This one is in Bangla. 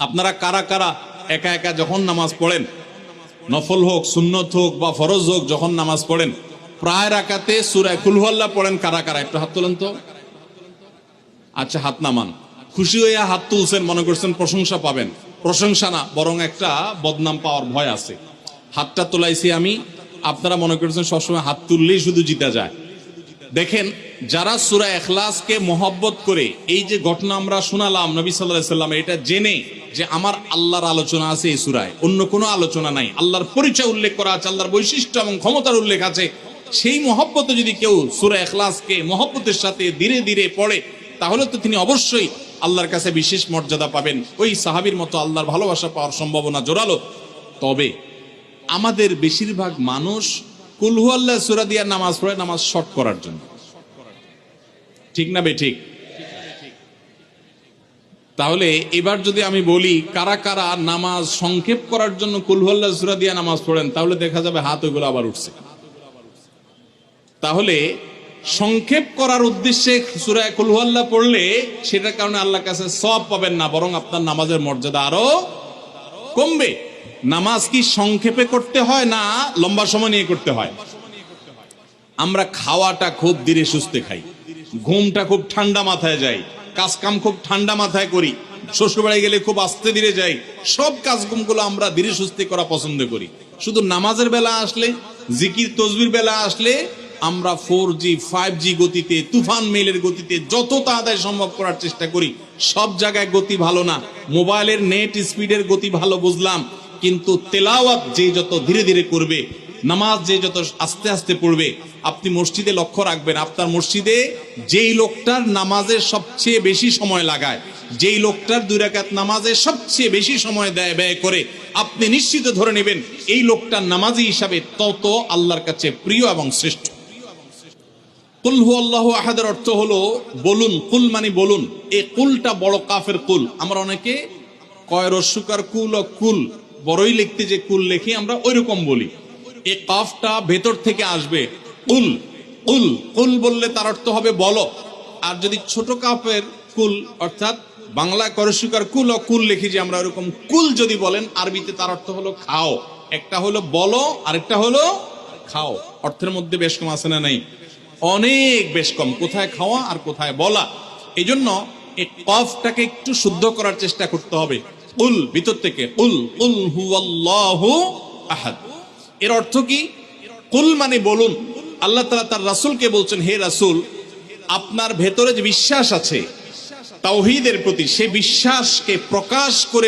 আপনারা কারা কারা একা একা যখন নামাজ পড়েন, নফল হোক সুন্নত হোক বা ফরজ হোক, যখন নামাজ পড়েন প্রায় রাকাতে সূরা কুল হুয়াল্লাহ পড়েন কারা কারা? একটু হাত তোলেন তো। আচ্ছা, হাত নামান। খুশি হইয়া হাত তুলছেন, মনে করছেন প্রশংসা পাবেন। প্রশংসা না, বরং একটা বদনাম পাওয়ার ভয় আছে। হাতটা তোলাইছি আমি, আপনারা মনে করছেন সবসময় হাত তুললেই শুধু জিতা যায়। দেখেন, যারা সূরা ইখলাসকে মহব্বত করে, এই যে ঘটনা আমরা শোনালাম নবী সাল্লাল্লাহু আলাইহি ওয়াসাল্লাম, এটা জেনে যে আমার আল্লাহর আলোচনা আছে এই সূরায়, অন্য কোনো আলোচনা নাই, আল্লাহর পরিচয় উল্লেখ করা আছে, আল্লাহর বৈশিষ্ট্য এবং ক্ষমতার উল্লেখ আছে, সেই মহব্বতে যদি কেউ সূরা ইখলাসকে মহব্বতের সাথে ধীরে ধীরে পড়ে, তাহলে তো তিনি অবশ্যই আল্লাহর কাছে বিশেষ মর্যাদা পাবেন। ওই সাহাবীর মতো আল্লাহর ভালোবাসা পাওয়ার সম্ভাবনা জোরালো। তবে আমাদের বেশিরভাগ মানুষ কুল হুয়াল্লাহ সূরা দিয়ে নামাজ পড়ে নামাজ শর্ট করার জন্য। ঠিক না বেঠিক? তাহলে এবার যদি আমি বলি কারা কারা নামাজ সংক্ষেপ করার জন্য কুল হুয়াল্লাহ সূরা দিয়ে নামাজ পড়েন, তাহলে দেখা যাবে হাত ওইগুলো আবার উঠছে। তাহলে সংক্ষেপ করার উদ্দেশ্যে সূরা কুল হুয়াল্লাহ পড়লে সেটার কারণে আল্লাহর কাছে সওয়াব পাবেন না, বরং আপনার নামাজের মর্যাদা আরো কমবে। নামাজ কি সংক্ষেপে করতে হয় না লম্বা সময় নিয়ে করতে হয়? আমরা খাওয়াটা খুব ধীরে সুস্থে খাই, ঘুমটা খুব ঠান্ডা মাথায় যাই, কাজ কাম খুব ঠান্ডা মাথায় করি, শ্বশুরবাড়ি গেলে খুব আস্তে ধীরে যাই, সব কাজগুলো আমরা ধীরে সুস্থে করা পছন্দ করি। শুধু নামাজের বেলা আসলে, জিকির তসবির বেলা আসলে আমরা 4G 5G গতিতে, তুফান মেলের গতিতে যত তাড়াতাড়ি সম্ভব করার চেষ্টা করি। সব জায়গায় গতি ভালো না। মোবাইলের নেট স্পিডের গতি ভালো বুঝলাম, কিন্তু তেলাওয়াত যে যত ধীরে ধীরে করবে, নামাজ যে যত আস্তে আস্তে পড়বে, আপনি মসজিদে লক্ষ্য রাখবেন, আপনার মসজিদে যেই লোকটার নামাজে সবচেয়ে বেশি সময় লাগায়, যেই লোকটার 2 রাকাত নামাজে সবচেয়ে বেশি সময় ব্যয় করে, আপনি নিশ্চিত ধরে নেবেন এই লোকটার নামাজি হিসাবে তত আল্লাহর কাছে প্রিয় এবং শ্রেষ্ঠ। কুল হুয়াল্লাহু আহাদের অর্থ হলো বলুন। কুল মানে বলুন। এই কুলটা বড় কাফের কুল। আমরা অনেকে কয় রস্যকার কুল ও কুল, বড়ই লিখতে যে কুল লেখি আমরা ওইরকম বলি। এই কাফটা ভেতর থেকে আসবে। কুল কুল কুল বললে তার অর্থ হবে বলো। আর যদি ছোট কাফের কুল, অর্থাৎ বাংলা করস্যকার কুল ও কুল লিখি যে আমরা ওরকম কুল যদি বলেন, আরবিতে তার অর্থ হলো খাও। একটা হলো বলো, আরেকটা হলো খাও। অর্থের মধ্যে বেশ কম আছে না নাই? অনেক বেশ কম। কোথায় খাওয়া আর কোথায় বলা। এই জন্য এই কফটাকে একটু শুদ্ধ করার চেষ্টা করতে হবে। কুল ভিতর থেকে, কুল কুল হুয়াল্লাহু আহাদ। এর অর্থ কি? কুল মানে বলুন। আল্লাহ তাআলা তার রাসূলকে বলছেন, হে রাসূল, আপনার ভেতরে যে বিশ্বাস আছে তাওহীদের প্রতি, সে বিশ্বাসকে প্রকাশ করে